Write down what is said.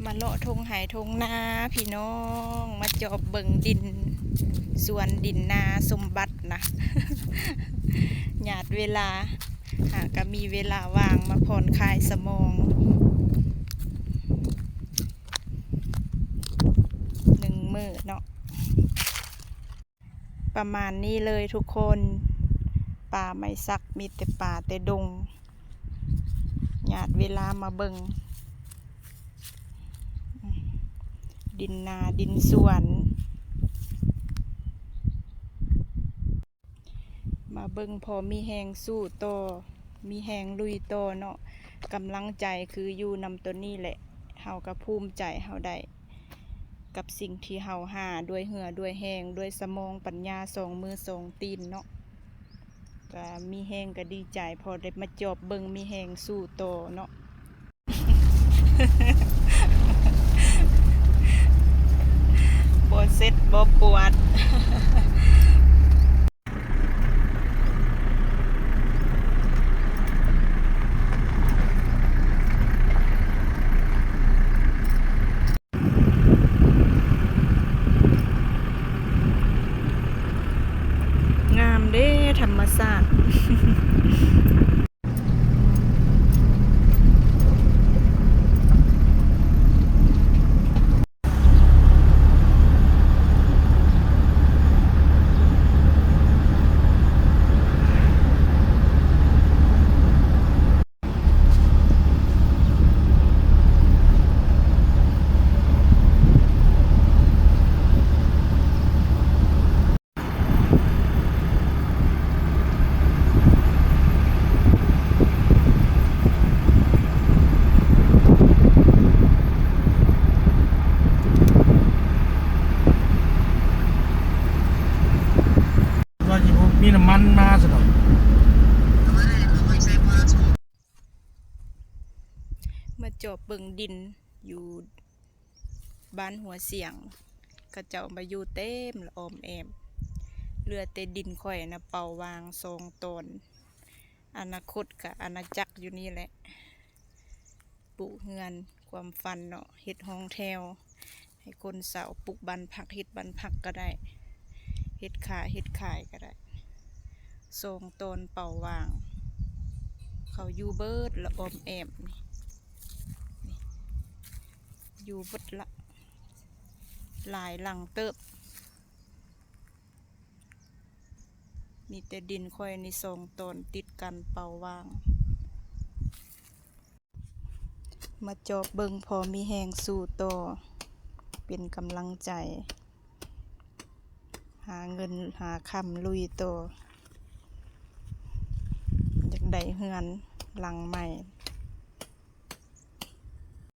มาเลาะทงไหทงนาพี่น้องมาจอบเบิ่งดินสวนดินนาสมบัตินะ หยาดเวลาหากก็มีเวลาว่างมาผ่อนคลายสมอง1 มื้อเนาะประมาณนี้เลยทุกคนป่าไม่ซักมีแต่ป่าแต่ดงหยาดเวลามาเบิ่งดินนาดินสวนมาเบิ่งพอมีแหงสู้ต่อมีแหงลุยต่อเนาะกำลังใจคืออยู่นำตัวนี้แหละเฮาก็ภูมิใจเฮาได้กับสิ่งที่เฮาหาด้วยเหือด้วยแหงด้วยสมองปัญญา2 มือ2 ตีนเนาะก็มีแหงก็ดีใจพอได้มาจอบเบิ่งมีแหงสู้ต่อเนาะ บ่เซ็ตบ่ปวด งามเด้ธรรมชาติว่าจะมีน้ำมันมาสนองมาจอบเบิ่งดินอยู่บ้านหัวเสียงเขาเจ้ามาอยู่เต็มละออมแอมเหลือแต่ดินข่อยนะเป่าวาง2 ตนอนาคตกับอาณาจักรอยู่นี่แหละปลูกเฮือนความฝันเนาะเฮ็ดห้องแถวให้คนสาวปลูกบ้านพักเฮ็ดบ้านพักก็ได้เฮ็ดขายก็ได้2 ตนเป่าวางเขาอยู่เบิดละออมแอมนี่อยู่เบิดละหลายหลังเติบมีแต่ดินค่อยใน2 ตนติดกันเป่าวางมาจอบเบิ่งพอมีแหงสู้ต่อเป็นกำลังใจหาเงินหาคำลุยต่ออยากได้เฮือนหลังใหม่